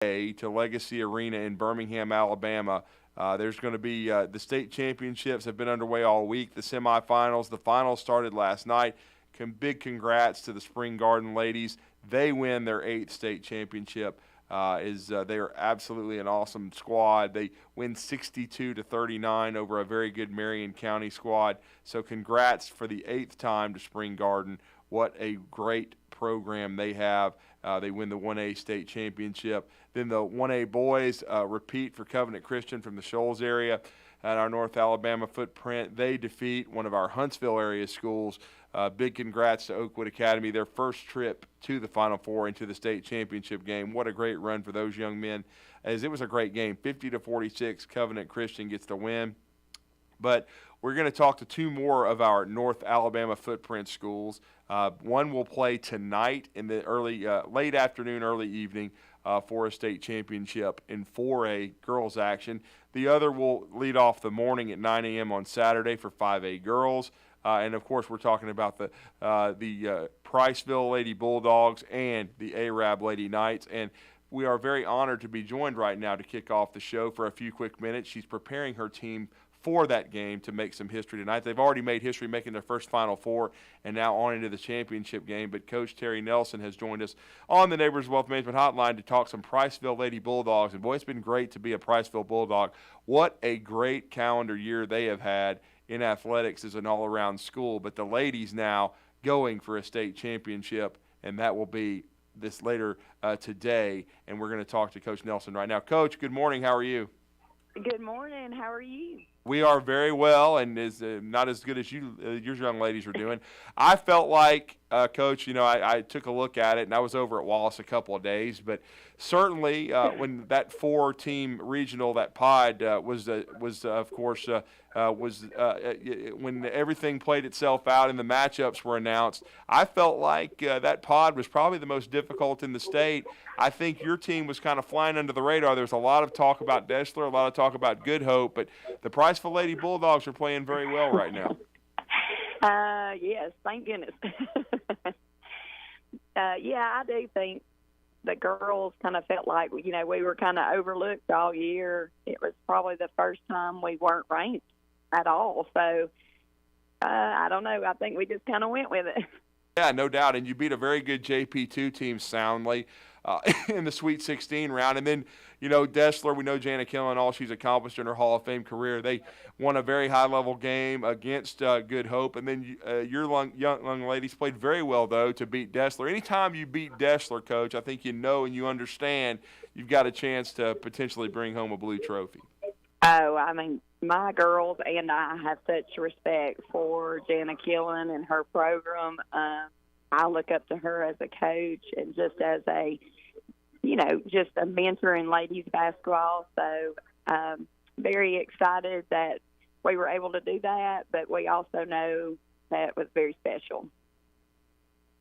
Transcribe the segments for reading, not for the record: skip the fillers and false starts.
to Legacy Arena in Birmingham, Alabama. There's going to be the state championships have been underway all week. The semifinals, the finals started last night. Big congrats to the Spring Garden ladies. They win their 8th state championship. They are absolutely an awesome squad. They win 62-39 over a very good Marion County squad. So congrats for the 8th time to Spring Garden. What a great program they have. They win the 1A state championship. Then the 1A boys repeat for Covenant Christian from the Shoals area at our North Alabama footprint. They defeat one of our Huntsville area schools. Big congrats to Oakwood Academy, their first trip to the Final Four into the state championship game. What a great run for those young men, as it was a great game. 50-46, Covenant Christian gets the win. But we're going to talk to two more of our North Alabama footprint schools. One will play tonight in the late afternoon, early evening for a state championship in 4A girls action. The other will lead off the morning at 9 a.m. on Saturday for 5A girls. And, of course, we're talking about the Priceville Lady Bulldogs and the Arab Lady Knights. And we are very honored to be joined right now to kick off the show for a few quick minutes. She's preparing her team for that game to make some history tonight. They've already made history making their first Final Four and now on into the championship game. But Coach Terry Nelson has joined us on the Neighbors Wealth Management Hotline to talk some Priceville Lady Bulldogs. And, boy, it's been great to be a Priceville Bulldog. What a great calendar year they have had in athletics as an all-around school. But the ladies now going for a state championship, and that will be this later today. And we're going to talk to Coach Nelson right now. Coach, good morning. How are you? Good morning. How are you? We are very well, and is not as good as your young ladies are doing. I felt like, Coach, I took a look at it, and I was over at Wallace a couple of days, but certainly when that 4-team regional, that pod when everything played itself out and the matchups were announced, I felt like that pod was probably the most difficult in the state. I think your team was kind of flying under the radar. There was a lot of talk about Dessler, a lot of talk about Good Hope, but the Priceville Lady Bulldogs are playing very well right now. Yes, thank goodness. I do think the girls kind of felt like, we were kind of overlooked all year. It was probably the first time we weren't ranked at all. So, I don't know. I think we just kind of went with it. Yeah, no doubt. And you beat a very good JP2 team soundly in the Sweet 16 round. And then, Dessler, we know Jana Killen, all she's accomplished in her Hall of Fame career. They won a very high-level game against Good Hope. And then your young ladies played very well, though, to beat Dessler. Anytime you beat Dessler, Coach, I think you know and you understand you've got a chance to potentially bring home a blue trophy. Oh, I mean, my girls and I have such respect for Jana Killen and her program. I look up to her as a coach and just as just a mentor in ladies basketball. So very excited that we were able to do that, but we also know that it was very special.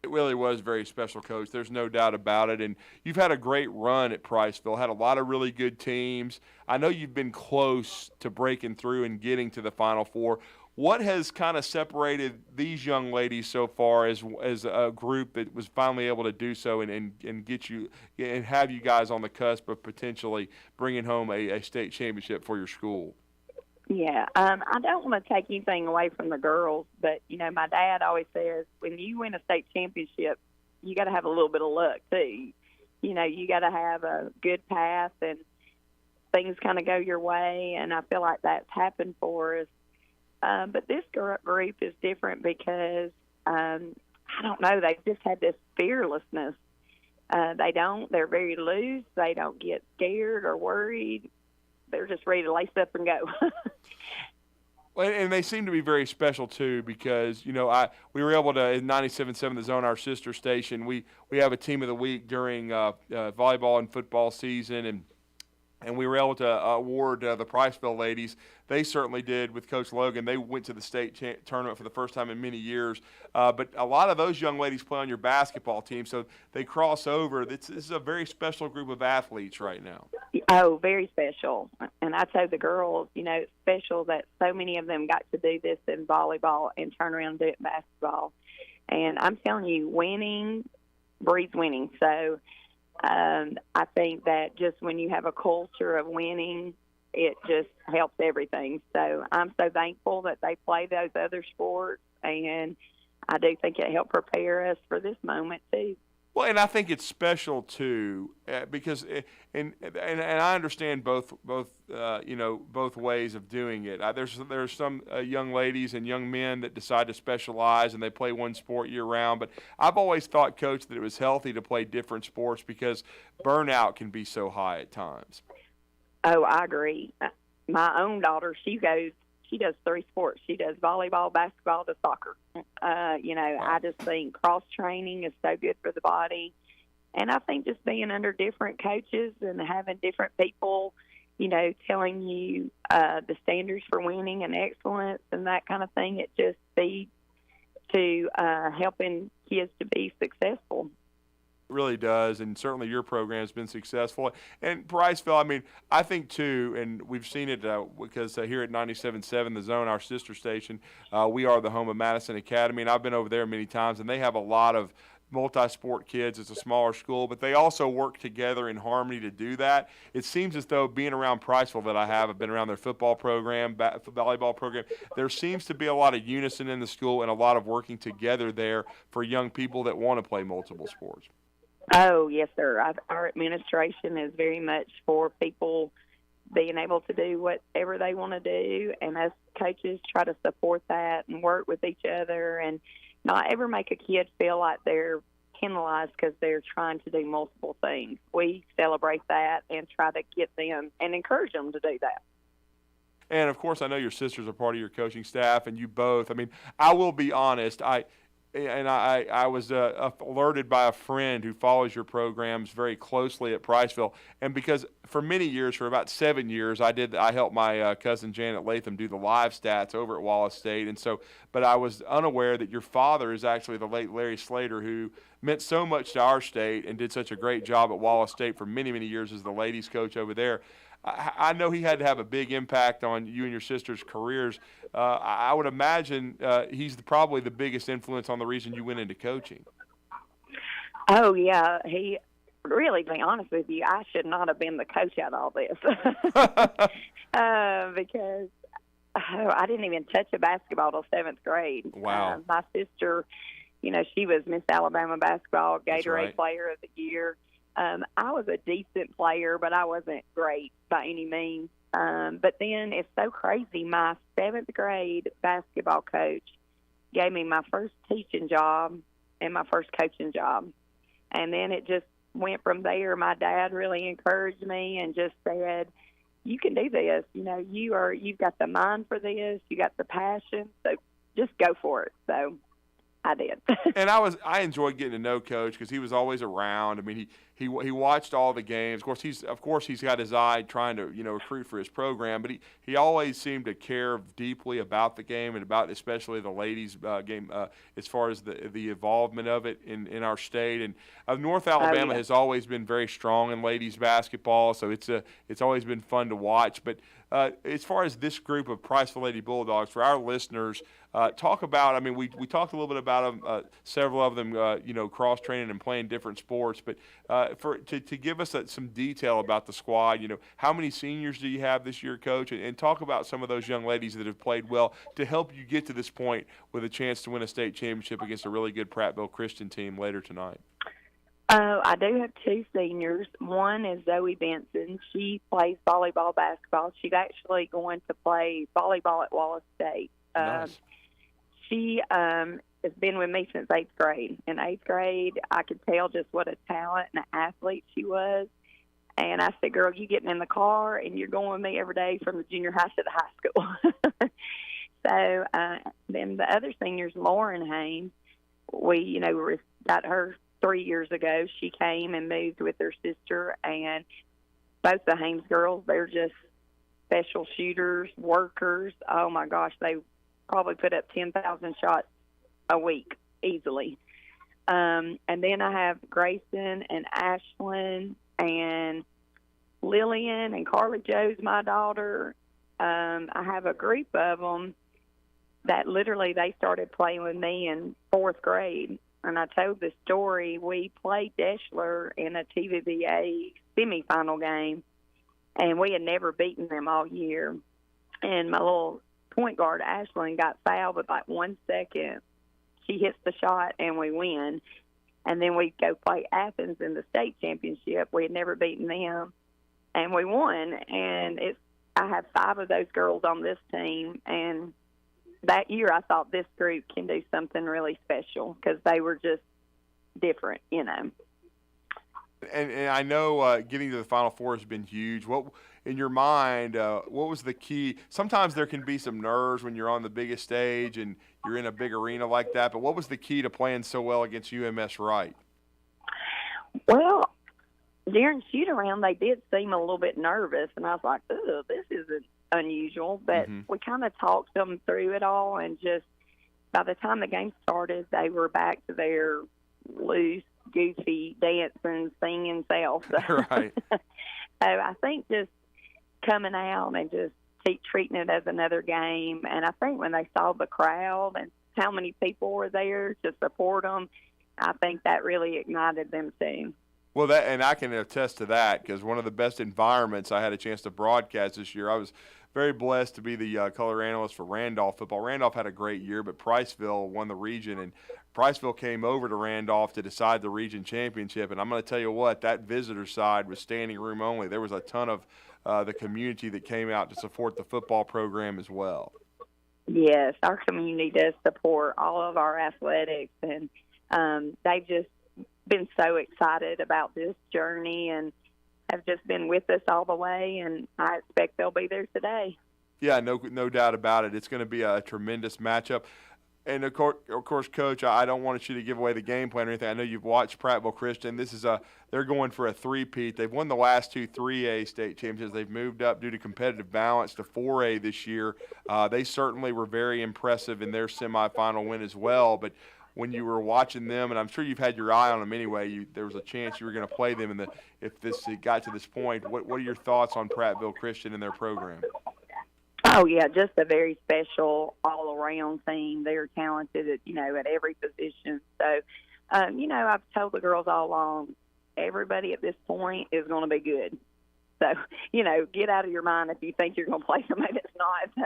It really was very special, Coach. There's no doubt about it. And you've had a great run at Priceville, had a lot of really good teams. I know you've been close to breaking through and getting to the Final Four. What has kind of separated these young ladies so far as a group that was finally able to do so and get you and have you guys on the cusp of potentially bringing home a state championship for your school? Yeah, I don't want to take anything away from the girls, but, my dad always says when you win a state championship, you got to have a little bit of luck, too. You got to have a good path and things kind of go your way, and I feel like that's happened for us. But this group is different because, I don't know, they've just had this fearlessness. They're very loose. They don't get scared or worried. They're just ready to lace up and go. And they seem to be very special, too, because, we were able to, in 97.7 The Zone, our sister station, we have a team of the week during volleyball and football season, and we were able to award the Priceville ladies. They certainly did with Coach Logan. They went to the state tournament for the first time in many years. But a lot of those young ladies play on your basketball team, so they cross over. This is a very special group of athletes right now. Oh, very special. And I told the girls, it's special that so many of them got to do this in volleyball and turn around and do it in basketball. And I'm telling you, winning breeds winning. So I think that just when you have a culture of winning, it just helps everything. So I'm so thankful that they play those other sports, and I do think it helped prepare us for this moment too. Well, and I think it's special too, because and I understand both ways of doing it. There's some young ladies and young men that decide to specialize and they play one sport year round. But I've always thought, Coach, that it was healthy to play different sports because burnout can be so high at times. Oh, I agree. My own daughter, she does three sports. She does volleyball, basketball, to soccer. Wow. I just think cross training is so good for the body. And I think just being under different coaches and having different people, telling you the standards for winning and excellence and that kind of thing, it just feeds to helping kids to be successful. Really does, and certainly your program has been successful. And Priceville, I mean, I think too, and we've seen it because here at 97.7 The Zone, our sister station, we are the home of Madison Academy, and I've been over there many times, and they have a lot of multi-sport kids. It's a smaller school, but they also work together in harmony to do that. It seems as though being around Priceville that I've been around their football program, volleyball program, there seems to be a lot of unison in the school and a lot of working together there for young people that want to play multiple sports. Oh, yes, sir. Our administration is very much for people being able to do whatever they want to do, and us coaches try to support that and work with each other and not ever make a kid feel like they're penalized because they're trying to do multiple things. We celebrate that and try to get them and encourage them to do that. And, of course, I know your sisters are part of your coaching staff, and you both. I mean, I will be honest, I was alerted by a friend who follows your programs very closely at Priceville, and because for many years, for about 7 years, I helped my cousin Janet Latham do the live stats over at Wallace State, and so, but I was unaware that your father is actually the late Larry Slater, who meant so much to our state and did such a great job at Wallace State for many, many years as the ladies coach over there. I know he had to have a big impact on you and your sister's careers. I would imagine he's probably the biggest influence on the reason you went into coaching. Oh, yeah. He really, to be honest with you, I should not have been the coach out of all this because I didn't even touch a basketball till 7th grade. Wow. My sister, she was Miss Alabama basketball, Gatorade Player of the Year. I was a decent player, but I wasn't great by any means. But then it's so crazy. My 7th grade basketball coach gave me my first teaching job and my first coaching job. And then it just went from there. My dad really encouraged me and just said, you can do this. You've got the mind for this. You got the passion. So just go for it. So I did. And I enjoyed getting to know Coach because he was always around. I mean, he watched all the games. Of course he's got his eye trying to recruit for his program, but he always seemed to care deeply about the game and about especially the ladies game as far as the involvement of it in our state. And North Alabama has always been very strong in ladies basketball, so it's always been fun to watch. But as far as this group of Priceville Lady Bulldogs, for our listeners, talk about. I mean, we talked a little bit about them. Several of them, cross training and playing different sports. But to give us some detail about the squad, how many seniors do you have this year, Coach? And talk about some of those young ladies that have played well to help you get to this point with a chance to win a state championship against a really good Prattville Christian team later tonight. I do have 2 seniors. One is Zoe Benson. She plays volleyball, basketball. She's actually going to play volleyball at Wallace State. Nice. She has been with me since 8th grade. In 8th grade, I could tell just what a talent and an athlete she was. And I said, girl, you getting in the car and you're going with me every day from the junior high to the high school. So then the other seniors, Lauren Haynes, we got her 3 years ago. She came and moved with her sister, and both the Haynes girls, they're just special shooters, workers. Oh, my gosh, they probably put up 10,000 shots a week easily. And then I have Grayson and Ashlyn and Lillian and Carly Jo's my daughter. I have a group of them that literally they started playing with me in 4th grade. and I told the story. We played Deschler in a TVBA semifinal game, and we had never beaten them all year. And my little point guard, Ashlyn, got fouled with like 1 second. She hits the shot, and we win. And then we go play Athens in the state championship. We had never beaten them, and we won. And I have 5 of those girls on this team, and that year I thought this group can do something really special because they were just different, you know. And I know getting to the Final Four has been huge. What, in your mind, what was the key? Sometimes there can be some nerves when you're on the biggest stage and you're in a big arena like that, but what was the key to playing so well against UMS Wright? Well, during shoot-around, they did seem a little bit nervous, and I was like, "Ugh, this isn't unusual." But we kind of talked them through it all, and just by the time the game started, they were back to their loose, goofy, dancing, singing self. So, Right. so I think just coming out and just treating it as another game, and I think when they saw the crowd and how many people were there to support them, I think that really ignited them too. Well, and I can attest to that because one of the best environments I had a chance to broadcast this year, I was very blessed to be the color analyst for Randolph football. Randolph had a great year, but Priceville won the region, and Priceville came over to Randolph to decide the region championship. And I'm going to tell you what, that visitor side was standing room only. There was a ton of the community that came out to support the football program as well. Yes, our community does support all of our athletics, and they've just been so excited about this journey and have just been with us all the way, and I expect they'll be there today. Yeah, no doubt about it. It's going to be a tremendous matchup. And, of course, Coach, I don't want you to give away the game plan or anything. I know you've watched Prattville Christian. They're going for a three-peat. They've won the last 2 3A state championships. They've moved up due to competitive balance to 4A this year. They certainly were very impressive in their semifinal win as well. But when you were watching them, and I'm sure you've had your eye on them anyway, there was a chance you were going to play them if it got to this point. What are your thoughts on Prattville Christian and their program? Oh, yeah, just a very special all-around team. They're talented at every position. So, I've told the girls all along, everybody at this point is going to be good. So, get out of your mind if you think you're going to play somebody that's not. So,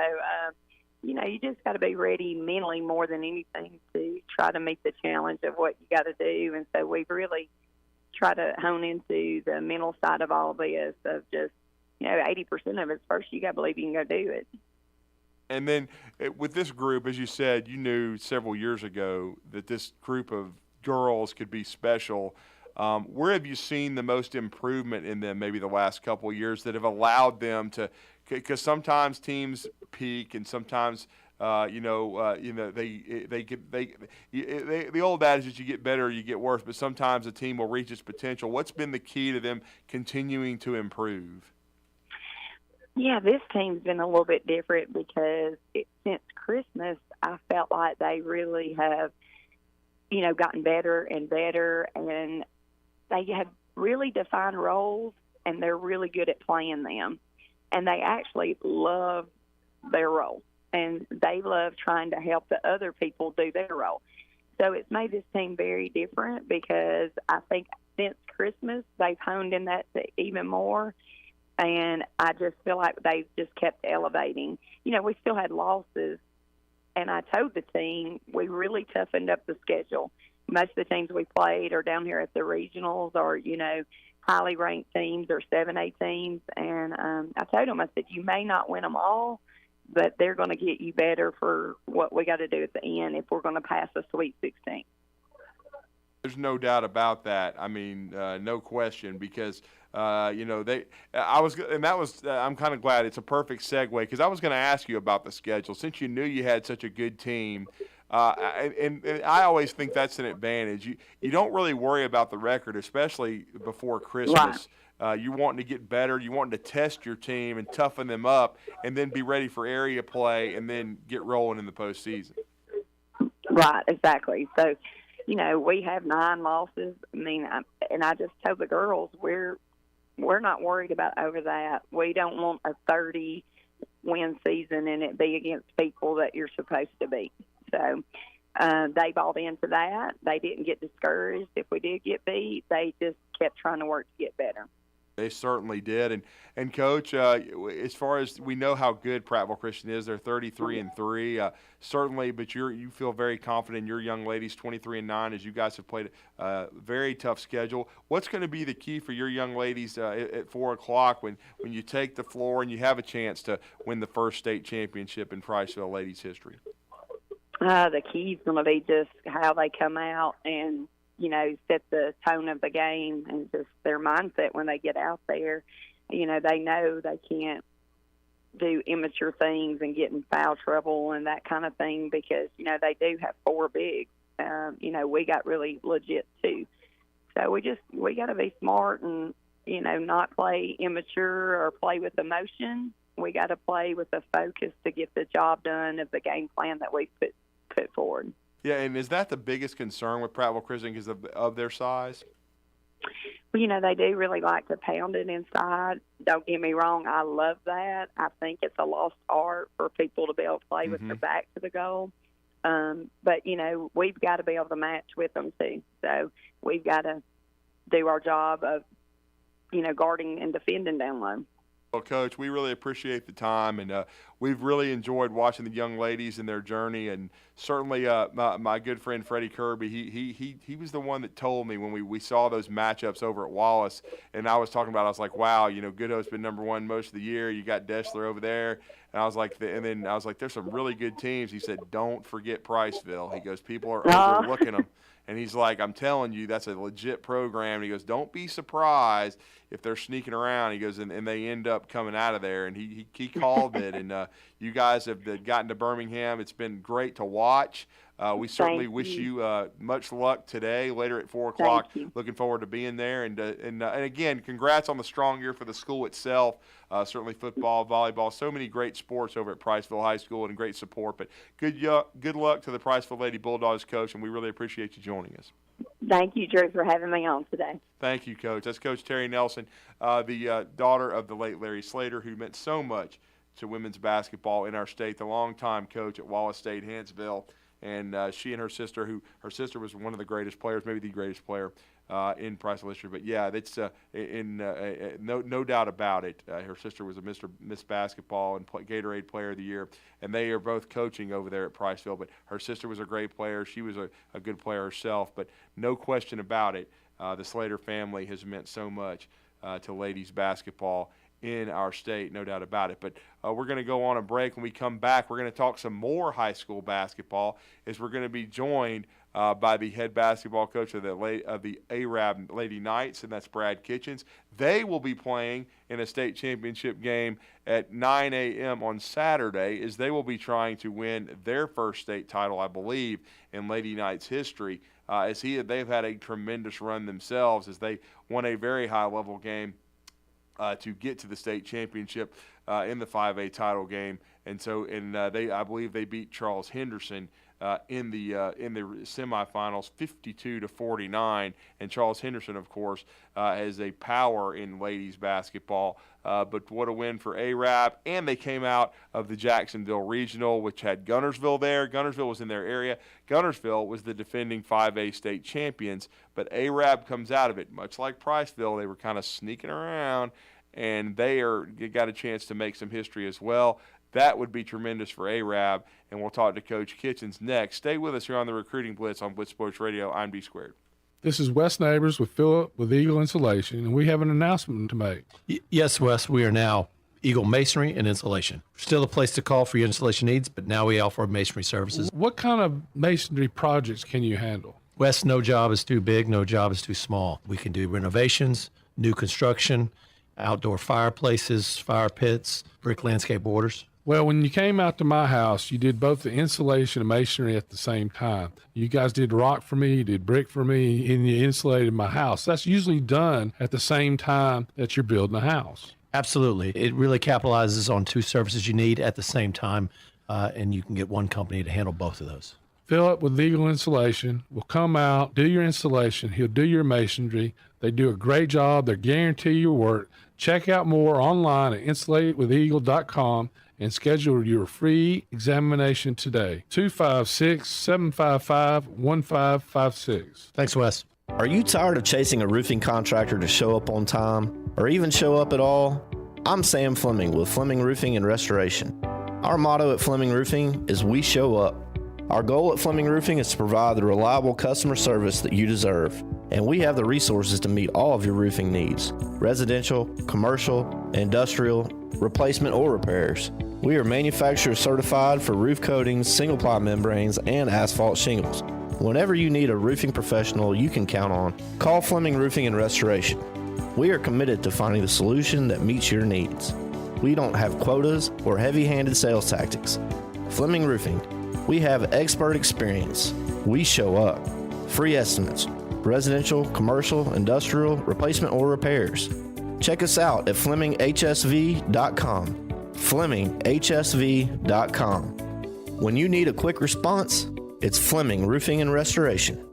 you just got to be ready mentally more than anything to try to meet the challenge of what you got to do. And so we've really tried to hone into the mental side of all this of just, 80% of it's first you got to believe you can go do it. And then with this group, as you said, you knew several years ago that this group of girls could be special. Where have you seen the most improvement in them maybe the last couple of years that have allowed them to – because sometimes teams peak and sometimes the old adage is you get better or you get worse, but sometimes a team will reach its potential. What's been the key to them continuing to improve? Yeah, this team's been a little bit different because since Christmas, I felt like they really have, gotten better and better, and they have really defined roles, and they're really good at playing them. And they actually love their role, and they love trying to help the other people do their role. So it's made this team very different because I think since Christmas, they've honed in that even more. And I just feel like they've just kept elevating. We still had losses, and I told the team we really toughened up the schedule. Most of the teams we played are down here at the regionals or, highly ranked teams or 7A teams. And I told them, I said, you may not win them all, but they're going to get you better for what we got to do at the end if we're going to pass the Sweet 16. There's no doubt about that. I mean, no question, because I'm kind of glad it's a perfect segue because I was going to ask you about the schedule since you knew you had such a good team. And I always think that's an advantage. You don't really worry about the record, especially before Christmas. Right. You wanting to get better. You wanting to test your team and toughen them up, and then be ready for area play, and then get rolling in the postseason. Right, exactly. So, we have 9 losses. I mean, I just told the girls we're not worried about over that. We don't want a 30-win season and it be against people that you're supposed to beat. So they bought into that. They didn't get discouraged. If we did get beat, they just kept trying to work to get better. They certainly did, and Coach, as far as we know how good Prattville Christian is, they're 33-3, certainly. But you feel very confident in your young ladies, 23-9, as you guys have played a very tough schedule. What's going to be the key for your young ladies at 4:00 when you take the floor and you have a chance to win the first state championship in Priceville ladies history? The key is going to be just how they come out and set the tone of the game and just their mindset when they get out there. They know they can't do immature things and get in foul trouble and that kind of thing because, they do have 4 bigs. We got really legit too. So we got to be smart and, not play immature or play with emotion. We got to play with a focus to get the job done of the game plan that we put forward. Yeah, and is that the biggest concern with Prattville Christian because of their size? Well, they do really like to pound it inside. Don't get me wrong, I love that. I think it's a lost art for people to be able to play with their back to the goal. But, we've got to be able to match with them too. So we've got to do our job of, guarding and defending down low. Well, Coach, we really appreciate the time, and we've really enjoyed watching the young ladies and their journey. And certainly, my good friend Freddie Kirby, he was the one that told me when we saw those matchups over at Wallace, and I was talking about, I was like, wow, Good Hope's been number 1 most of the year. You got Deshler over there, and I was like, there's some really good teams. He said, don't forget Priceville. He goes, people are overlooking them. And he's like, I'm telling you, that's a legit program. And he goes, don't be surprised if they're sneaking around. He goes, and they end up coming out of there. And he called it. And you guys have gotten to Birmingham. It's been great to watch. We certainly wish you much luck today, later at 4:00. Looking forward to being there. And again, congrats on the strong year for the school itself. Certainly football, volleyball, so many great sports over at Priceville High School and great support. But good luck to the Priceville Lady Bulldogs, Coach, and we really appreciate you joining us. Thank you, Drew, for having me on today. Thank you, Coach. That's Coach Terry Nelson, the daughter of the late Larry Slater, who meant so much to women's basketball in our state, the longtime coach at Wallace State, Huntsville. And she and her sister was one of the greatest players, maybe the greatest player in Priceville history. But yeah, that's no doubt about it. Her sister was a Miss Basketball and Gatorade Player of the Year, and they are both coaching over there at Priceville. But her sister was a great player. She was a good player herself. But no question about it, the Slater family has meant so much to ladies basketball in our state, no doubt about it. But we're going to go on a break. When we come back, we're going to talk some more high school basketball, as we're going to be joined by the head basketball coach of the Arab Lady Knights, and that's Brad Kitchens. They will be playing in a state championship game at 9 a.m. on Saturday, as they will be trying to win their first state title, I believe, in Lady Knights history. They've had a tremendous run themselves, as they won a very high-level game to get to the state championship in the 5A title game, I believe they beat Charles Henderson in the semifinals, 52-49. And Charles Henderson, of course, is a power in ladies basketball. But what a win for Arab! And they came out of the Jacksonville Regional, which had Guntersville there. Guntersville was in their area. Guntersville was the defending 5A state champions, but Arab comes out of it. Much like Priceville, they were kind of sneaking around, and they got a chance to make some history as well. That would be tremendous for Arab, and we'll talk to Coach Kitchens next. Stay with us here on the Recruiting Blitz on Blitz Sports Radio. I'm D Squared. This is Wes Neighbors with Philip with Eagle Insulation, and we have an announcement to make. Yes, Wes, we are now Eagle Masonry and Insulation. Still a place to call for your installation needs, but now we offer masonry services. What kind of masonry projects can you handle? Wes, no job is too big, no job is too small. We can do renovations, new construction, outdoor fireplaces, fire pits, brick landscape borders. Well, when you came out to my house, you did both the insulation and masonry at the same time. You guys did rock for me, you did brick for me, and you insulated my house. That's usually done at the same time that you're building a house. Absolutely. It really capitalizes on 2 services you need at the same time, and you can get one company to handle both of those. Philip with Eagle Insulation will come out, do your installation. He'll do your masonry. They do a great job. They guarantee your work. Check out more online at insulatedwitheagle.com and schedule your free examination today. 256-755-1556. Thanks, Wes. Are you tired of chasing a roofing contractor to show up on time or even show up at all? I'm Sam Fleming with Fleming Roofing and Restoration. Our motto at Fleming Roofing is we show up. Our goal at Fleming Roofing is to provide the reliable customer service that you deserve, and we have the resources to meet all of your roofing needs: residential, commercial, industrial, replacement, or repairs. We are manufacturer certified for roof coatings, single-ply membranes, and asphalt shingles. Whenever you need a roofing professional you can count on, call Fleming Roofing and Restoration. We are committed to finding the solution that meets your needs. We don't have quotas or heavy-handed sales tactics. Fleming Roofing, we have expert experience. We show up. Free estimates, residential, commercial, industrial, replacement, or repairs. Check us out at FlemingHSV.com. FlemingHSV.com. When you need a quick response, it's Fleming Roofing and Restoration.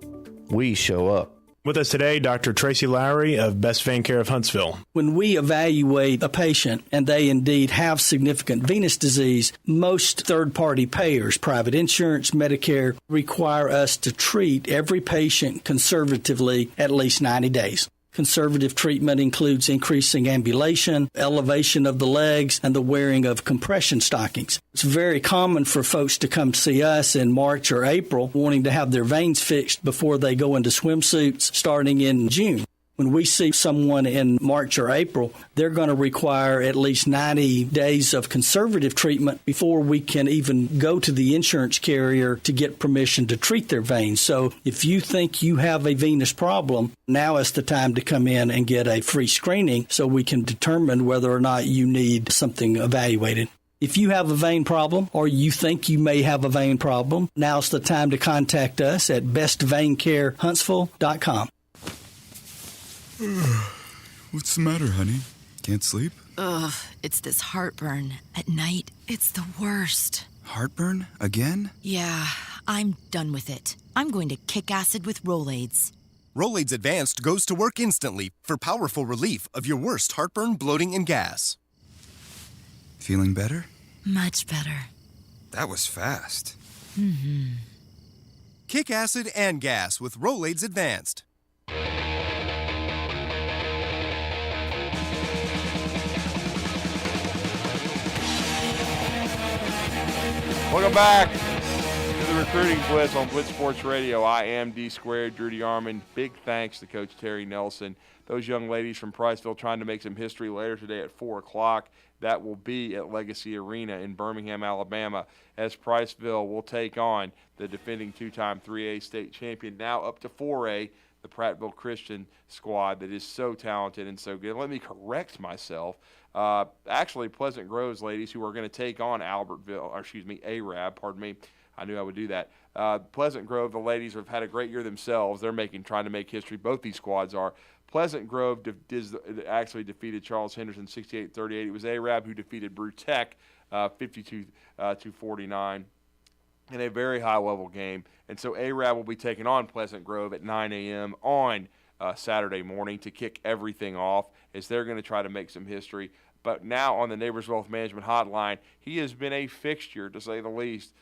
We show up. With us today, Dr. Tracy Lowry of Best Vein Care of Huntsville. When we evaluate a patient and they indeed have significant venous disease, most third-party payers, private insurance, Medicare, require us to treat every patient conservatively at least 90 days. Conservative treatment includes increasing ambulation, elevation of the legs, and the wearing of compression stockings. It's very common for folks to come see us in March or April wanting to have their veins fixed before they go into swimsuits starting in June. When we see someone in March or April, they're going to require at least 90 days of conservative treatment before we can even go to the insurance carrier to get permission to treat their veins. So if you think you have a venous problem, now is the time to come in and get a free screening so we can determine whether or not you need something evaluated. If you have a vein problem or you think you may have a vein problem, now's the time to contact us at bestveincarehuntsville.com. What's the matter, honey? Can't sleep? Ugh, it's this heartburn. At night, it's the worst. Heartburn? Again? Yeah, I'm done with it. I'm going to kick acid with Rolaids. Rolaids Advanced goes to work instantly for powerful relief of your worst heartburn, bloating, and gas. Feeling better? Much better. That was fast. Mm-hmm. Kick acid and gas with Rolaids Advanced. Welcome back to the Recruiting Blitz on Blitz Sports Radio. I am D-Squared, Drew DeArmond. Big thanks to Coach Terry Nelson. Those young ladies from Priceville trying to make some history later today at 4 o'clock. That will be at Legacy Arena in Birmingham, Alabama, as Priceville will take on the defending two-time 3A state champion, now up to 4A, the Prattville Christian squad that is so talented and so good. Let me correct myself. Actually, Pleasant Grove's ladies who are going to take on Arab, pardon me. I knew I would do that. Pleasant Grove, the ladies have had a great year themselves. They're trying to make history. Both these squads are. Pleasant Grove actually defeated Charles Henderson 68-38. It was Arab who defeated Brutech 52-49 in a very high-level game. And so Arab will be taking on Pleasant Grove at 9 a.m. on Saturday morning to kick everything off as they're going to try to make some history. But now on the Neighbors Wealth Management Hotline, he has been a fixture, to say the least,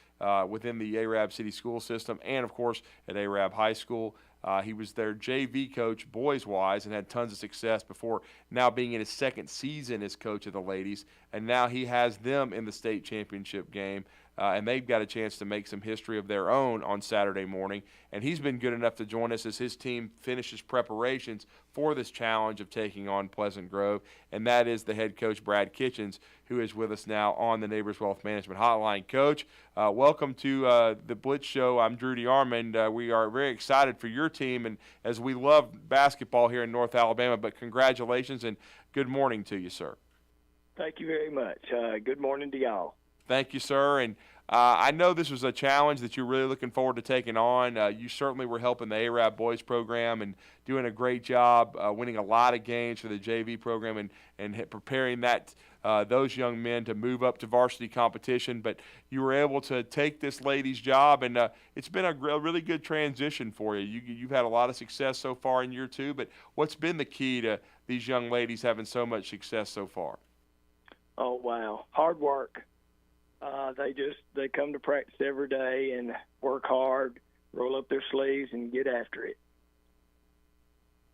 within the Arab City School System and, of course, at Arab High School. He was their JV coach, boys-wise, and had tons of success before now being in his second season as coach of the ladies. And now he has them in the state championship game. And they've got a chance to make some history of their own on Saturday morning. And he's been good enough to join us as his team finishes preparations for this challenge of taking on Pleasant Grove. And that is the head coach, Brad Kitchens, who is with us now on the Neighbors Wealth Management Hotline. Coach, welcome to the Blitz Show. I'm Drew DeArmond. We are very excited for your team, and as we love basketball here in North Alabama. But congratulations and good morning to you, sir. Thank you very much. Good morning to y'all. Thank you, sir. And I know this was a challenge that you're really looking forward to taking on. You certainly were helping the Arab boys program and doing a great job, winning a lot of games for the JV program and preparing those young men to move up to varsity competition. But you were able to take this lady's job, and it's been a really good transition for you. You've had a lot of success so far in year two, but what's been the key to these young ladies having so much success so far? Oh, wow. Hard work. They come to practice every day and work hard, roll up their sleeves, and get after it.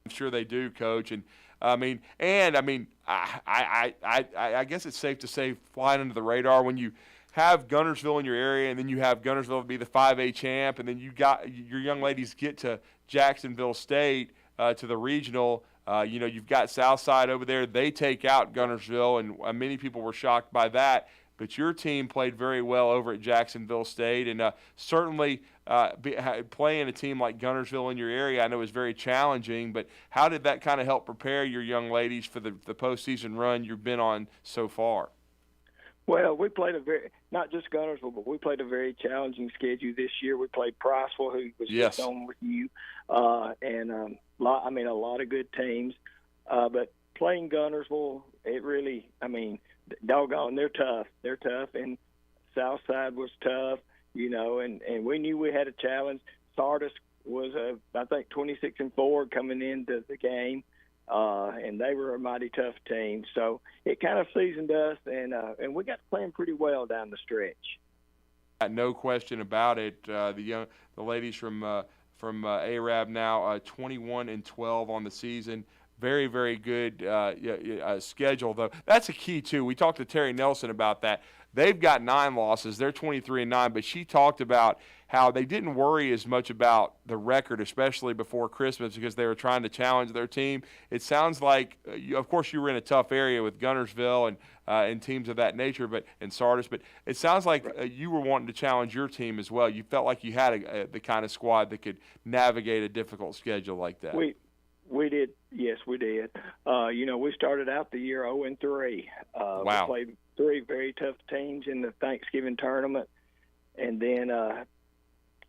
I'm sure they do, Coach. And I guess it's safe to say flying under the radar when you have Guntersville in your area, and then you have Guntersville be the 5A champ, and then you got your young ladies get to Jacksonville State to the regional. You've got Southside over there. They take out Guntersville, and many people were shocked by that. But your team played very well over at Jacksonville State, and certainly playing a team like Guntersville in your area, I know is very challenging. But how did that kind of help prepare your young ladies for the postseason run you've been on so far? Well, we played not just Guntersville, but we played a very challenging schedule this year. We played Priceville, who was just on with you, and a lot of good teams. But playing Guntersville, it really, doggone, they're tough. They're tough, and Southside was tough, and we knew we had a challenge. Sardis was, I think, 26-4 coming into the game, and they were a mighty tough team. So it kind of seasoned us, and we got playing pretty well down the stretch. No question about it. The ladies from Arab now 21-12 on the season. Very, very good schedule, though. That's a key, too. We talked to Terry Nelson about that. They've got 9 losses. They're 23-9, but she talked about how they didn't worry as much about the record, especially before Christmas, because they were trying to challenge their team. It sounds like, of course, you were in a tough area with Guntersville and teams of that nature, and Sardis, but it sounds like you were wanting to challenge your team as well. You felt like you had the kind of squad that could navigate a difficult schedule like that. We did. Yes, we did. We started out the year 0-3. Wow. We played 3 very tough teams in the Thanksgiving tournament, and then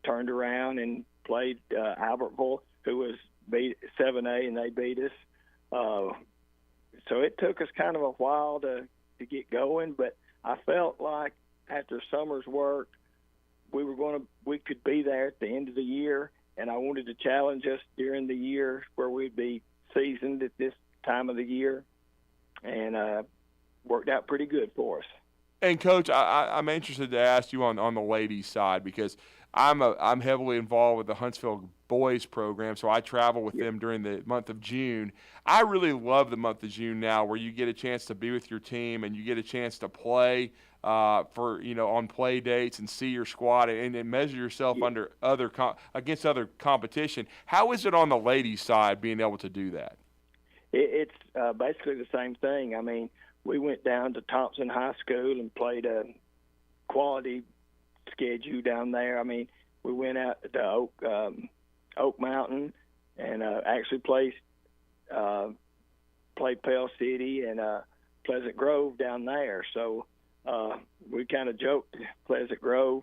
turned around and played Albertville, who was beat 7A, and they beat us. So it took us kind of a while to get going, but I felt like after summer's work, we could be there at the end of the year. And I wanted to challenge us during the year where we'd be seasoned at this time of the year, and worked out pretty good for us. And Coach, I'm interested to ask you on the ladies' side, because I'm heavily involved with the Huntsville boys program, so I travel with them during the month of June. I really love the month of June now, where you get a chance to be with your team and you get a chance to play on play dates and see your squad and measure yourself under against other competition. How is it on the ladies' side being able to do that? It's basically the same thing. We went down to Thompson High School and played a quality schedule down there. We went out to Oak Mountain and actually played Pell City and Pleasant Grove down there. So we kind of joked, Pleasant Grove,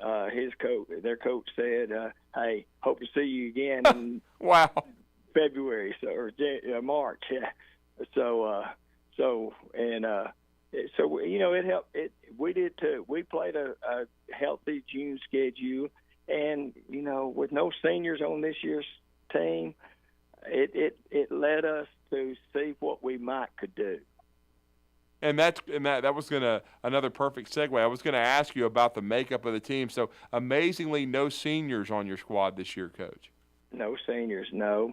their coach said, hey, hope to see you again in wow. February or March. Yeah. So it helped. We did too. We played a healthy June schedule, and with no seniors on this year's team, it led us to see what we could do. And that was another perfect segue. I was gonna ask you about the makeup of the team. So amazingly, no seniors on your squad this year, Coach. No seniors, no.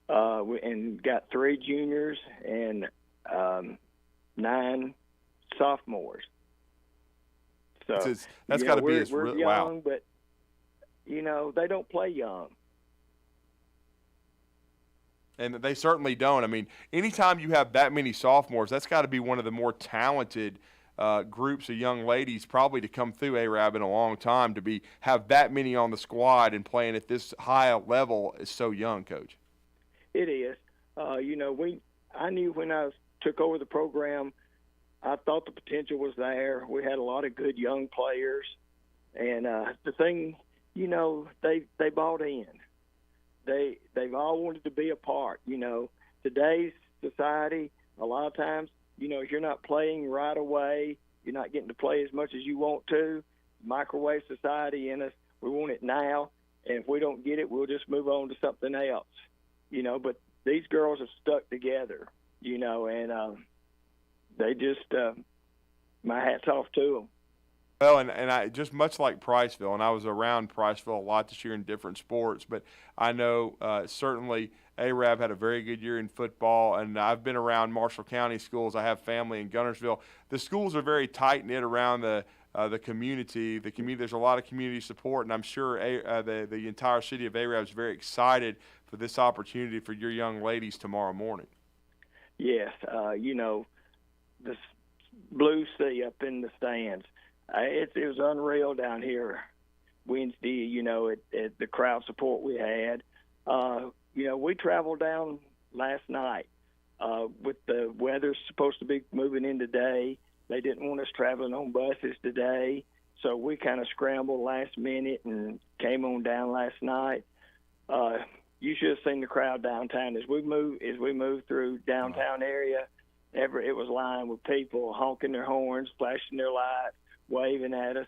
And got 3 juniors and 9 sophomores. So that's got to be we're young, but they don't play young. And they certainly don't. Anytime you have that many sophomores, that's got to be one of the more talented groups of young ladies probably to come through Arab in a long time, to have that many on the squad and playing at this high a level is so young, Coach. It is. I knew when I took over the program, I thought the potential was there. We had a lot of good young players, and the thing, they bought in. They've all wanted to be a part. Today's society, a lot of times, if you're not playing right away, you're not getting to play as much as you want to. Microwave society in us, we want it now, and if we don't get it, we'll just move on to something else. But these girls have stuck together, and they just, my hat's off to them. Well, and I just much like Priceville, and I was around Priceville a lot this year in different sports, but I know certainly Arab had a very good year in football, and I've been around Marshall County schools. I have family in Gunnersville. The schools are very tight-knit around the community. The community, there's a lot of community support, and I'm sure the entire city of Arab is very excited for this opportunity for your young ladies tomorrow morning. Yes, the blue sea up in the stands. It was unreal down here Wednesday, at the crowd support we had. We traveled down last night with the weather supposed to be moving in today. They didn't want us traveling on buses today, so we kind of scrambled last minute and came on down last night. You should have seen the crowd downtown as we moved through downtown area. It was lined with people honking their horns, flashing their lights, waving at us.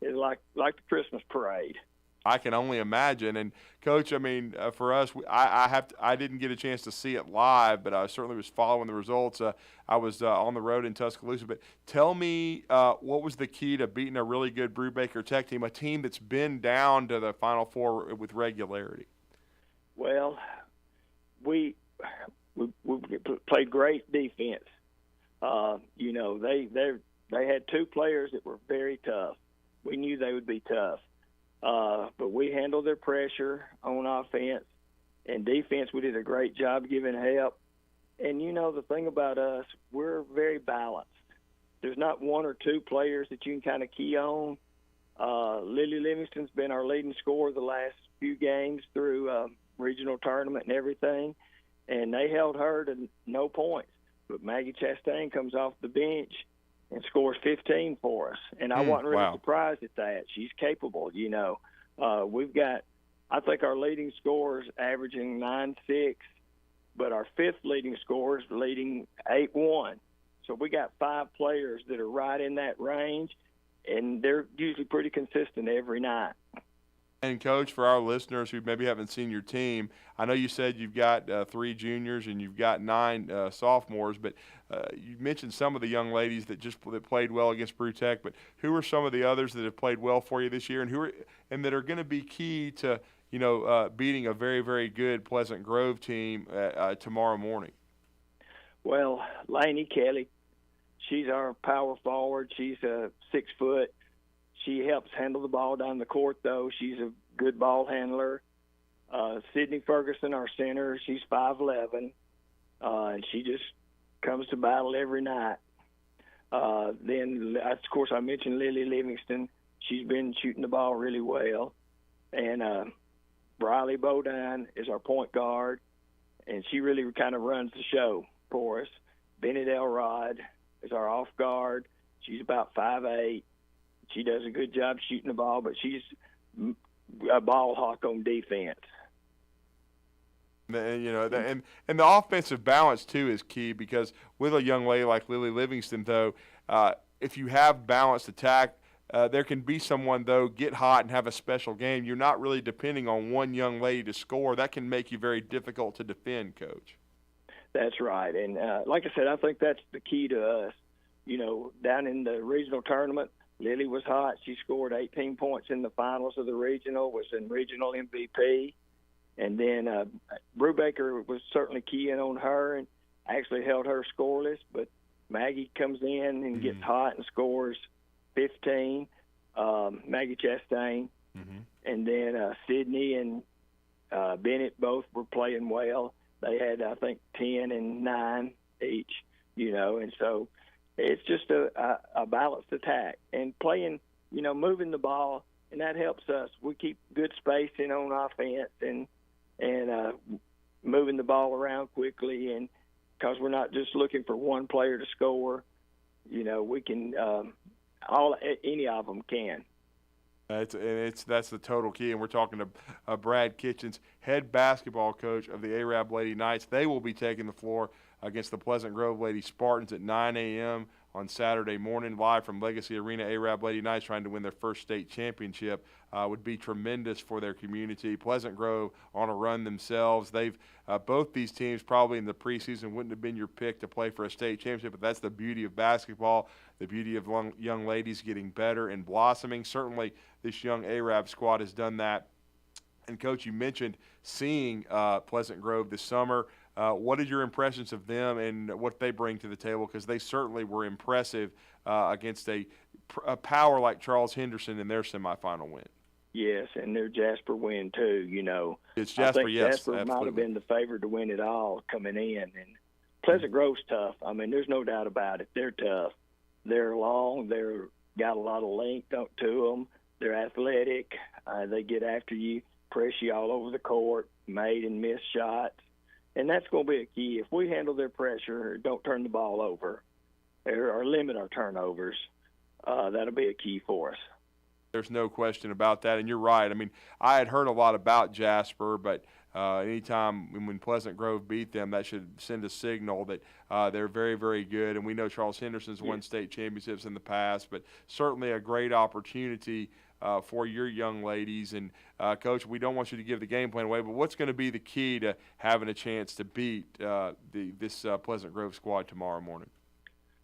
It was like the Christmas parade. I can only imagine. And Coach, I mean, for us, I didn't get a chance to see it live, but I certainly was following the results. I was on the road in Tuscaloosa. But tell me, what was the key to beating a really good Brubaker Tech team, a team that's been down to the Final Four with regularity? Well, we played great defense. They had two players that were very tough. We knew they would be tough. But we handled their pressure on offense. And defense, we did a great job giving help. And, the thing about us, we're very balanced. There's not one or two players that you can kind of key on. Lily Livingston's been our leading scorer the last few games through regional tournament and everything. And they held her to no points. But Maggie Chastain comes off the bench and scores 15 for us. And I wasn't really surprised at that. She's capable, We've got, I think our leading scorers averaging 9.6, but our fifth leading scorer is leading 8.1. So we got 5 players that are right in that range, and they're usually pretty consistent every night. And, Coach, for our listeners who maybe haven't seen your team, I know you said you've got 3 juniors and you've got 9 sophomores, but you mentioned some of the young ladies that played well against Brew Tech, but who are some of the others that have played well for you this year and that are going to be key to beating a very, very good Pleasant Grove team tomorrow morning? Well, Lainey Kelly, she's our power forward. She's 6 foot. She helps handle the ball down the court, though. She's a good ball handler. Sydney Ferguson, our center, she's 5'11", and she just comes to battle every night. Then, of course, I mentioned Lily Livingston. She's been shooting the ball really well. And Briley Bodine is our point guard, and she really kind of runs the show for us. Bennett Elrod is our off guard. She's about 5'8". She does a good job shooting the ball, but she's a ball hawk on defense. And the offensive balance too is key, because with a young lady like Lily Livingston, though, if you have balanced attack, there can be someone, though, get hot and have a special game. You're not really depending on one young lady to score. That can make you very difficult to defend, Coach. That's right. And like I said, I think that's the key to us. Down in the regional tournament, Lily was hot. She scored 18 points in the finals of the regional, was in regional MVP. And then Brubaker was certainly keying on her and actually held her scoreless. But Maggie comes in and gets hot and scores 15, Maggie Chastain. And then Sydney and Bennett both were playing well. They had, I think, 10 and 9 each, and so it's just a balanced attack and playing, moving the ball, and that helps us. We keep good spacing on offense and moving the ball around quickly, and because we're not just looking for one player to score, we can any of them can. That's the total key, and we're talking to Brad Kitchens, head basketball coach of the Arab Lady Knights. They will be taking the floor against the Pleasant Grove Lady Spartans at 9 a.m. on Saturday morning, live from Legacy Arena. Arab Lady Knights trying to win their first state championship would be tremendous for their community. Pleasant Grove on a run themselves. They've both these teams probably in the preseason wouldn't have been your pick to play for a state championship, but that's the beauty of basketball, the beauty of young ladies getting better and blossoming. Certainly this young Arab squad has done that. And, Coach, you mentioned seeing Pleasant Grove this summer. What are your impressions of them and what they bring to the table? Because they certainly were impressive against a power like Charles Henderson in their semifinal win. Yes, and their Jasper win too. It's Jasper. I think yes, Jasper absolutely. might have been the favorite to win it all coming in. And Pleasant Grove's tough. I mean, there's no doubt about it. They're tough. They're long. They're got a lot of length to them. They're athletic. They get after you, press you all over the court, made and missed shots. And that's going to be a key. If we handle their pressure, don't turn the ball over, or limit our turnovers, that'll be a key for us. There's no question about that, and you're right. I mean, I had heard a lot about Jasper, but anytime when Pleasant Grove beat them, that should send a signal that they're very, very good. And we know Charles Henderson's won state championships in the past, but certainly a great opportunity for your young ladies. And, Coach, we don't want you to give the game plan away, but what's going to be the key to having a chance to beat this Pleasant Grove squad tomorrow morning?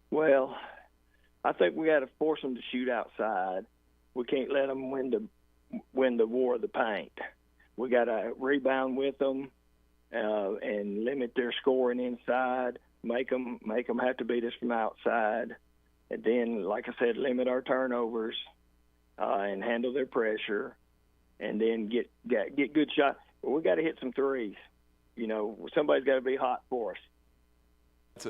Well, I think we got to force them to shoot outside. We can't let them win the war of the paint. We got to rebound with them and limit their scoring inside. Make them have to beat us from outside, and then, like I said, limit our turnovers and handle their pressure, and then get good shots. We got to hit some threes. Somebody's got to be hot for us.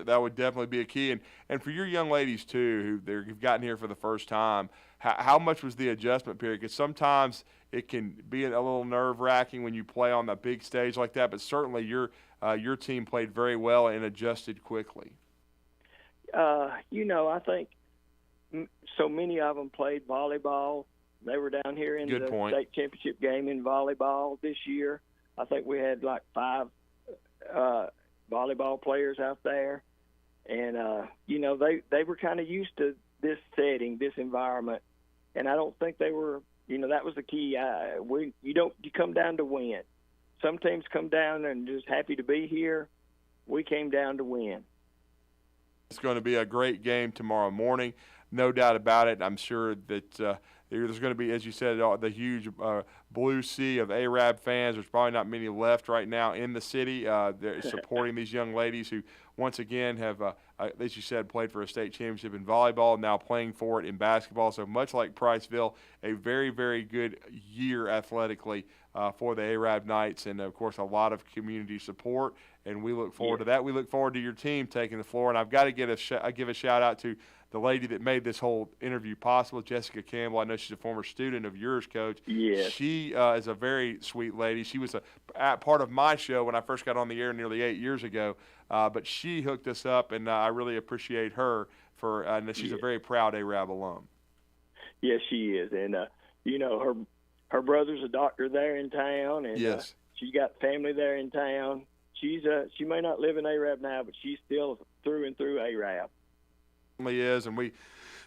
That would definitely be a key. And for your young ladies, too, who've gotten here for the first time, how much was the adjustment period? Because sometimes it can be a little nerve-wracking when you play on that big stage like that, but certainly your team played very well and adjusted quickly. I think so many of them played volleyball. They were down here in the state championship game in volleyball this year. I think we had like 5 volleyball players out there, and they were kind of used to this setting, this environment, and I don't think they were. That was the key. You come down to win. Some teams come down and just happy to be here. We came down to win. It's going to be a great game tomorrow morning, no doubt about it. I'm sure that there's going to be, as you said, the huge blue sea of Arab fans. There's probably not many left right now in the city. They're supporting these young ladies who, once again, have, as you said, played for a state championship in volleyball, now playing for it in basketball. So much like Priceville, a very, very good year athletically for the Arab Knights, and, of course, a lot of community support. And we look forward to that. We look forward to your team taking the floor. And I've got to give a shout-out to the lady that made this whole interview possible, Jessica Campbell. I know she's a former student of yours, Coach. Yes. She is a very sweet lady. She was a part of my show when I first got on the air nearly 8 years ago. But she hooked us up, and I really appreciate her for and she's a very proud Arab alum. Yes, she is. And, her brother's a doctor there in town, and yes. She's got family there in town. She may not live in Arab now, but she's still through and through Arab. Is, and we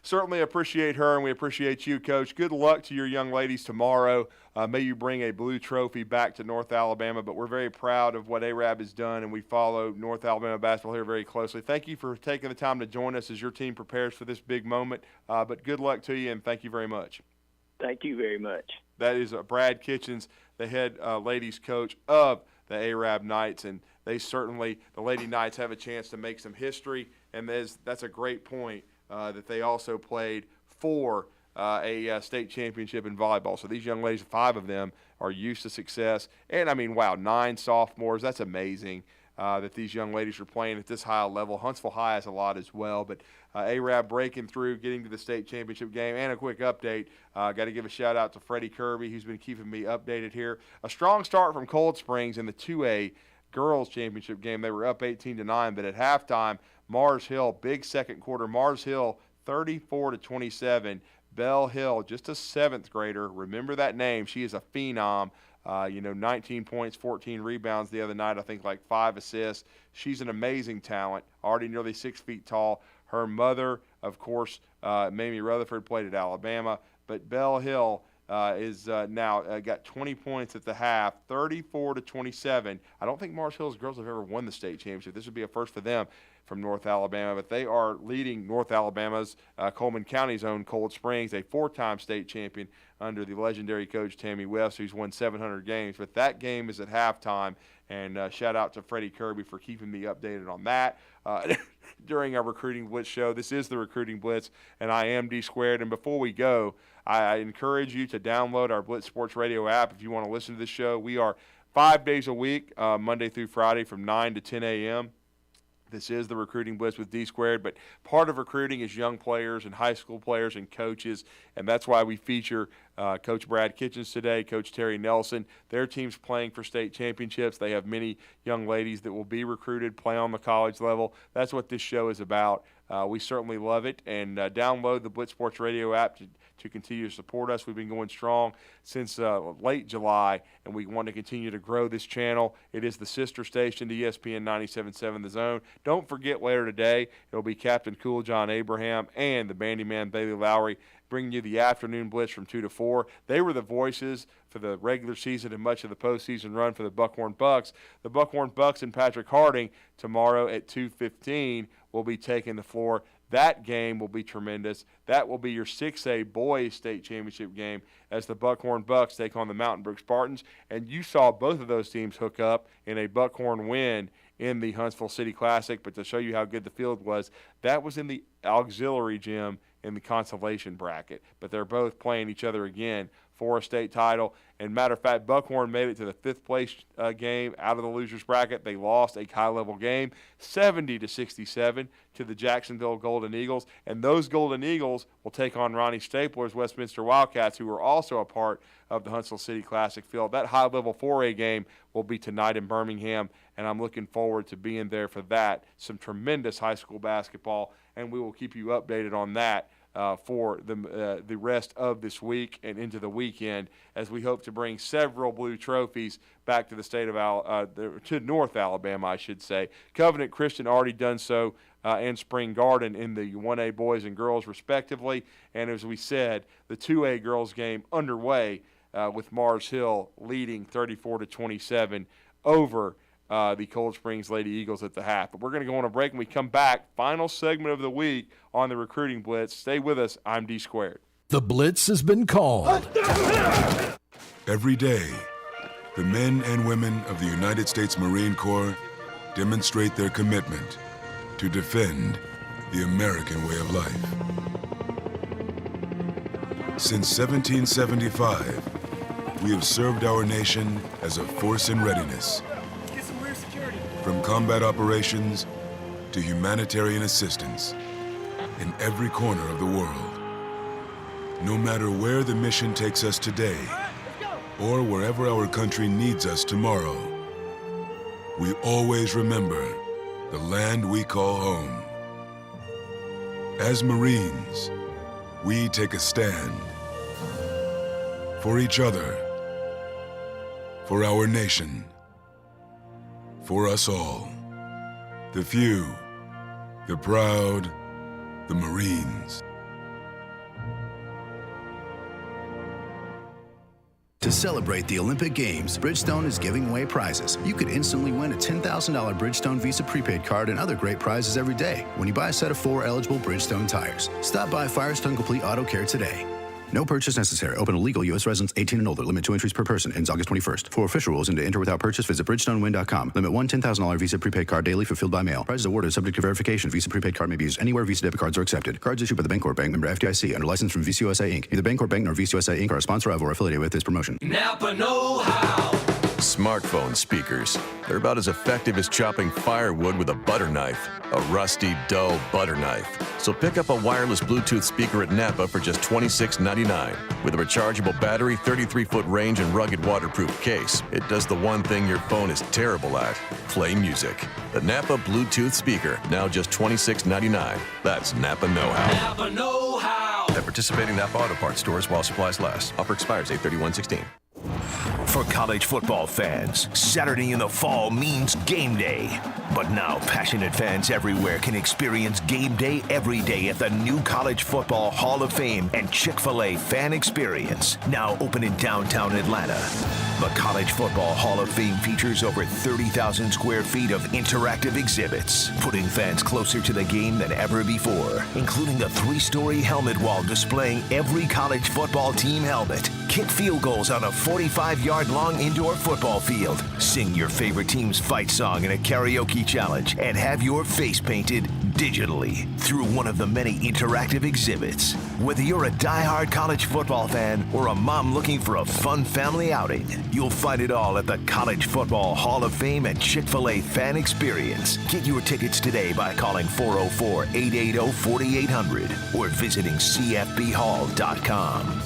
certainly appreciate her, and we appreciate you, Coach. Good luck to your young ladies tomorrow. May you bring a blue trophy back to North Alabama, but we're very proud of what Arab has done, and we follow North Alabama basketball here very closely. Thank you for taking the time to join us as your team prepares for this big moment, but good luck to you, and thank you very much. Thank you very much. That is Brad Kitchens, the head ladies coach of the Arab Knights, and they certainly, the Lady Knights, have a chance to make some history, and that's a great point that they also played for a state championship in volleyball. So these young ladies, 5 of them, are used to success. And, 9 sophomores, that's amazing that these young ladies are playing at this high level. Huntsville High has a lot as well, but Arab breaking through, getting to the state championship game. And a quick update, got to give a shout-out to Freddie Kirby, who's been keeping me updated here. A strong start from Cold Springs in the 2A girls championship game. They were up 18-9, but at halftime, Mars Hill, big second quarter, Mars Hill 34-27. Belle Hill, just a 7th grader. Remember that name. She is a phenom. 19 points, 14 rebounds the other night, I think like 5 assists. She's an amazing talent, already nearly 6 feet tall. Her mother, of course, Mamie Rutherford, played at Alabama. But Bell Hill is now got 20 points at the half, 34-27. I don't think Mars Hill's girls have ever won the state championship. This would be a first for them from North Alabama, but they are leading North Alabama's Coleman County's own Cold Springs, a 4-time state champion under the legendary coach Tammy West, who's won 700 games. But that game is at halftime, and shout out to Freddie Kirby for keeping me updated on that during our Recruiting Blitz show. This is the Recruiting Blitz, and I am D Squared. And before we go, I encourage you to download our Blitz Sports Radio app if you want to listen to the show. We are 5 days a week, Monday through Friday from 9 to 10 a.m. This is the Recruiting Blitz with D Squared, but part of recruiting is young players and high school players and coaches, and that's why we feature Coach Brad Kitchens today, Coach Terry Nelson. Their team's playing for state championships. They have many young ladies that will be recruited, play on the college level. That's what this show is about. We certainly love it, and download the Blitz Sports Radio app to continue to support us. We've been going strong since late July, and we want to continue to grow this channel. It is the sister station to ESPN 97.7 The Zone. Don't forget, later today, it'll be Captain Cool John Abraham and the Bandyman Bailey Lowry bringing you the afternoon blitz from 2 to 4. They were the voices for the regular season and much of the postseason run for the Buckhorn Bucks. The Buckhorn Bucks and Patrick Harding tomorrow at 2:15 will be taking the floor. That game will be tremendous. That will be your 6A boys state championship game as the Buckhorn Bucks take on the Mountain Brook Spartans. And you saw both of those teams hook up in a Buckhorn win in the Huntsville City Classic. But to show you how good the field was, that was in the auxiliary gym in the consolation bracket. But they're both playing each other again for a state title. And matter of fact, Buckhorn made it to the fifth place game out of the losers bracket. They lost a high-level game, 70-67 to the Jacksonville Golden Eagles. And those Golden Eagles will take on Ronnie Stapler's Westminster Wildcats, who are also a part of the Huntsville City Classic field. That high-level 4A game will be tonight in Birmingham, and I'm looking forward to being there for that. Some tremendous high school basketball, and we will keep you updated on that for the rest of this week and into the weekend, as we hope to bring several blue trophies back to the state of to North Alabama, I should say. Covenant Christian already done so, and Spring Garden in the 1A boys and girls respectively. And as we said, the 2A girls game underway with Mars Hill leading 34-27 over the Cold Springs Lady Eagles at the half. But we're going to go on a break. When we come back, final segment of the week on the Recruiting Blitz. Stay with us. I'm D Squared. The Blitz has been called. Every day, the men and women of the United States Marine Corps demonstrate their commitment to defend the American way of life. Since 1775, we have served our nation as a force in readiness. From combat operations to humanitarian assistance in every corner of the world. No matter where the mission takes us today or wherever our country needs us tomorrow, we always remember the land we call home. As Marines, we take a stand for each other, for our nation, for us all. The few, the proud, the Marines. To celebrate the Olympic Games, Bridgestone is giving away prizes. You could instantly win a $10,000 Bridgestone Visa prepaid card and other great prizes every day when you buy a set of 4 eligible Bridgestone tires. Stop by Firestone Complete Auto Care today. No purchase necessary. Open to legal U.S. residents 18 and older. Limit 2 entries per person. Ends August 21st. For official rules and to enter without purchase, visit BridgestoneWin.com. Limit one $10,000 Visa prepaid card daily fulfilled by mail. Prizes awarded subject to verification. Visa prepaid card may be used anywhere Visa debit cards are accepted. Cards issued by the Bancorp Bank, member FDIC, under license from Visa USA Inc. Neither Bancorp Bank nor Visa USA Inc. are a sponsor of or affiliated with this promotion. Napa know-how. Smartphone speakers. They're about as effective as chopping firewood with a butter knife. A rusty, dull butter knife. So pick up a wireless Bluetooth speaker at Napa for just $26.99. With a rechargeable battery, 33-foot range, and rugged waterproof case, it does the one thing your phone is terrible at: play music. The Napa Bluetooth speaker, now just $26.99. That's Napa know-how. Napa know-how. At participating Napa Auto Parts stores while supplies last. Offer expires 8/31/16. For college football fans, Saturday in the fall means game day. But now passionate fans everywhere can experience game day every day at the new College Football Hall of Fame and Chick-fil-A Fan Experience, now open in downtown Atlanta. The College Football Hall of Fame features over 30,000 square feet of interactive exhibits, putting fans closer to the game than ever before, including a 3-story helmet wall displaying every college football team helmet, kick field goals on a 45-yard long indoor football field, sing your favorite team's fight song in a karaoke challenge, and have your face painted digitally through one of the many interactive exhibits. Whether you're a diehard college football fan or a mom looking for a fun family outing, you'll find it all at the College Football Hall of Fame and Chick-fil-A Fan Experience. Get your tickets today by calling 404-880-4800 or visiting cfbhall.com.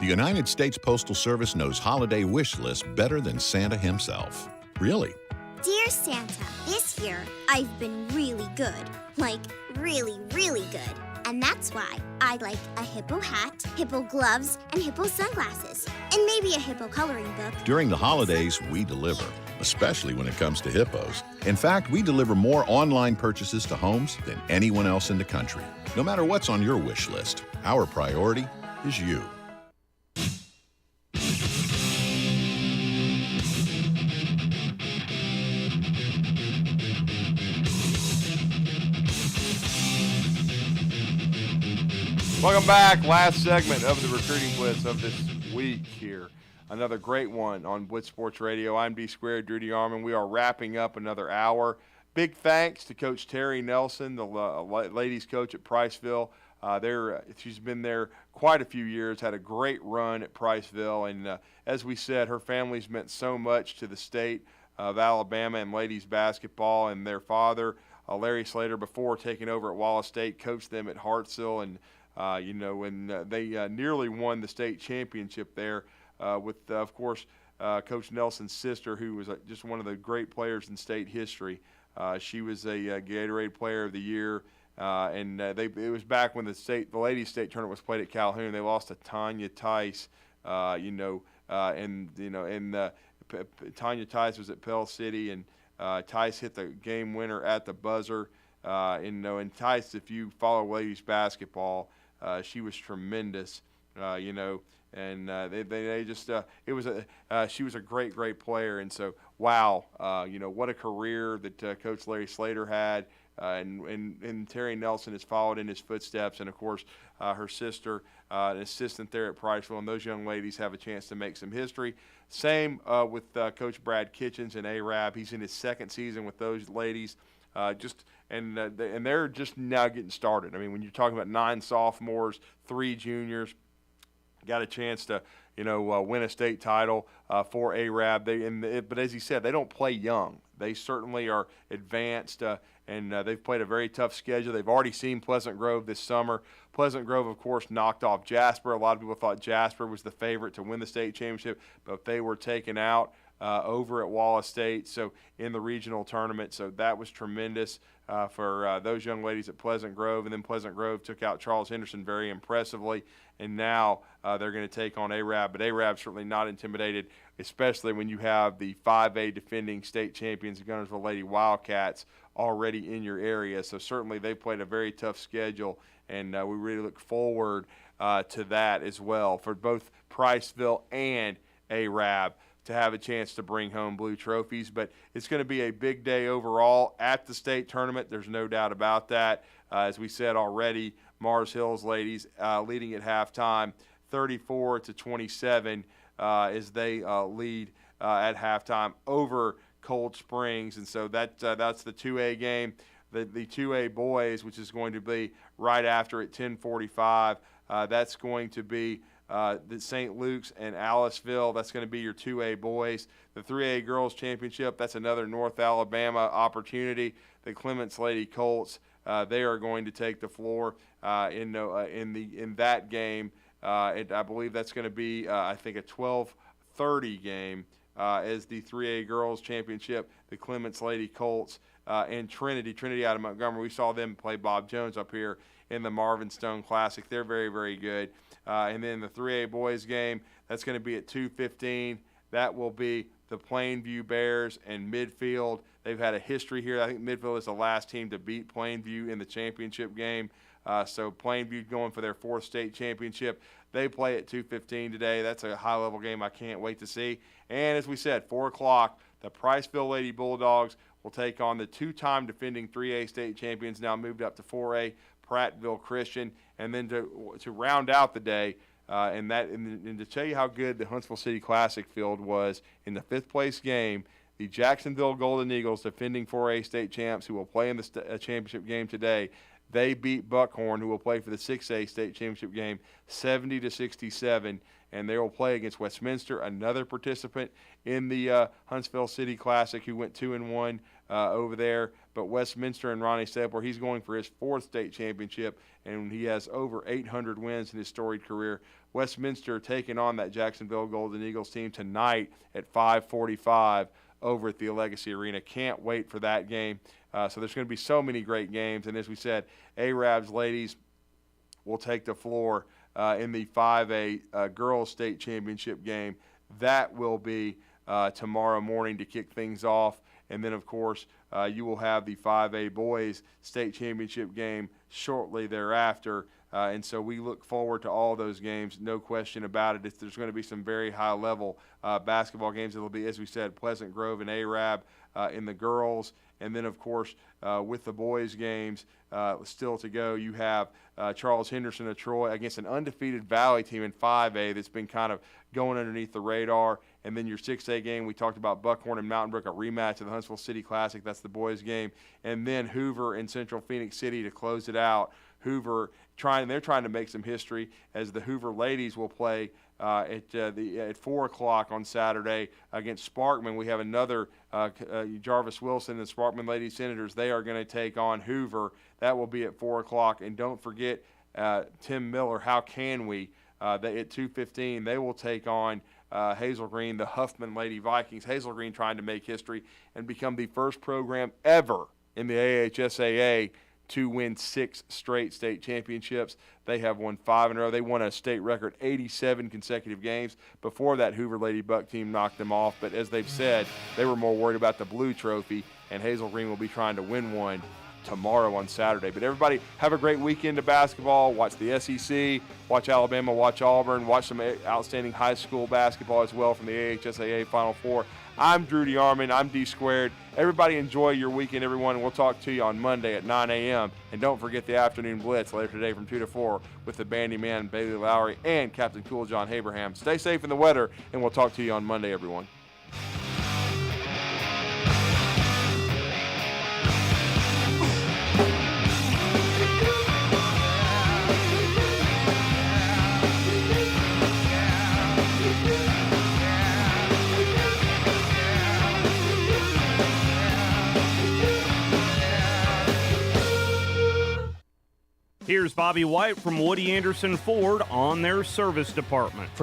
The United States Postal Service knows holiday wish lists better than Santa himself. Really? Dear Santa, this year I've been really good. Like, really, really good. And that's why I'd like a hippo hat, hippo gloves, and hippo sunglasses. And maybe a hippo coloring book. During the holidays, we deliver, especially when it comes to hippos. In fact, we deliver more online purchases to homes than anyone else in the country. No matter what's on your wish list, our priority is you. Welcome back. Last segment of the Recruiting Blitz of this week here. Another great one on Blitz Sports Radio. I'm D Squared, Drew DeArmond. We are wrapping up another hour. Big thanks to Coach Terry Nelson, the ladies coach at Priceville. She's been there quite a few years, had a great run at Priceville. And as we said, her family's meant so much to the state of Alabama and ladies basketball. And their father, Larry Slater, before taking over at Wallace State, coached them at Hartsville. And they nearly won the state championship there with, of course, Coach Nelson's sister, who was just one of the great players in state history. She was a Gatorade Player of the Year, and it was back when the ladies' state tournament was played at Calhoun. They lost to Tanya Tice, Tanya Tice was at Pell City, and Tice hit the game winner at the buzzer. And Tice, if you follow ladies basketball, she was tremendous, and they just she was a great player. And so, wow, what a career that Coach Larry Slater had, and Terry Nelson has followed in his footsteps. And of course, her sister, an assistant there at Priceville, and those young ladies have a chance to make some history. Same with Coach Brad Kitchens and Arab. He's in his second season with those ladies. And they're just now getting started. I mean, when you're talking about 9 sophomores, 3 juniors, got a chance to, win a state title for Arab. But as he said, they don't play young. They certainly are advanced, and they've played a very tough schedule. They've already seen Pleasant Grove this summer. Pleasant Grove, of course, knocked off Jasper. A lot of people thought Jasper was the favorite to win the state championship, but they were taken out over at Wallace State, so in the regional tournament. So that was tremendous for those young ladies at Pleasant Grove. And then Pleasant Grove took out Charles Henderson very impressively, and now they're going to take on Arab. But Arab certainly not intimidated, especially when you have the 5A defending state champions, the Gunnersville Lady Wildcats, already in your area. So certainly they played a very tough schedule, and we really look forward to that as well for both Priceville and Arab to have a chance to bring home blue trophies. But it's going to be a big day overall at the state tournament. There's no doubt about that. As we said already, Mars Hills ladies leading at halftime 34-27 as they lead at halftime over Cold Springs. And so that's the 2A game. The 2A boys, which is going to be right after at 10:45, that's going to be the St. Luke's and Aliceville. That's going to be your 2A boys. The 3A girls championship, that's another North Alabama opportunity. The Clements Lady Colts, they are going to take the floor in that game. I believe that's going to be I think a 12:30 game as the 3A girls championship. The Clements Lady Colts and Trinity out of Montgomery. We saw them play Bob Jones up here in the Marvin Stone Classic. They're very, very good. And then the 3A boys game, that's going to be at 2:15. That will be the Plainview Bears and Midfield. They've had a history here. I think Midfield is the last team to beat Plainview in the championship game. So Plainview going for their 4th state championship. They play at 2:15 today. That's a high-level game I can't wait to see. And as we said, 4 o'clock, the Priceville Lady Bulldogs will take on the 2-time defending 3A state champions, now moved up to 4A, Prattville Christian. And then to round out the day, and to tell you how good the Huntsville City Classic field was in the 5th place game, the Jacksonville Golden Eagles, defending 4A state champs, who will play in the championship game today, they beat Buckhorn, who will play for the 6A state championship game, 70-67, and they will play against Westminster, another participant in the Huntsville City Classic, who went 2-1 over there. But Westminster and Ronnie Stepler, he's going for his 4th state championship, and he has over 800 wins in his storied career. Westminster taking on that Jacksonville Golden Eagles team tonight at 5:45 over at the Legacy Arena. Can't wait for that game. So there's going to be so many great games. And as we said, Arabs ladies will take the floor in the 5A girls state championship game. That will be tomorrow morning to kick things off. And then, of course, you will have the 5A boys state championship game shortly thereafter. And so we look forward to all those games, no question about it. There's going to be some very high-level basketball games. It will be, as we said, Pleasant Grove and Arab in the girls. And then, of course, with the boys' games still to go, you have Charles Henderson of Troy against an undefeated Valley team in 5A that's been kind of going underneath the radar. And then your 6A game, we talked about Buckhorn and Mountain Brook, a rematch of the Huntsville City Classic. That's the boys' game. And then Hoover and Central Phoenix City to close it out. Hoover they're trying to make some history, as the Hoover ladies will play at 4 o'clock on Saturday against Sparkman. We have another Jarvis Wilson and Sparkman Lady Senators. They are going to take on Hoover. That will be at 4 o'clock. And don't forget Tim Miller. How can we? At 2:15, they will take on Hazel Green, the Huffman Lady Vikings. Hazel Green trying to make history and become the first program ever in the AHSAA to win 6 straight state championships. They have won 5 in a row. They won a state record 87 consecutive games. Before that, Hoover Lady Buck team knocked them off. But as they've said, they were more worried about the blue trophy, and Hazel Green will be trying to win one tomorrow on Saturday. But everybody, have a great weekend of basketball. Watch the SEC, watch Alabama, watch Auburn, watch some outstanding high school basketball as well from the AHSAA Final Four. I'm Drew DeArmond. I'm D Squared. Everybody enjoy your weekend, everyone, and we'll talk to you on Monday at 9 a.m. And don't forget the afternoon blitz later today from 2 to 4 with the Bandy Man, Bailey Lowry, and Captain Cool John Abraham. Stay safe in the weather, and we'll talk to you on Monday, everyone. Here's Bobby White from Woody Anderson Ford on their service department.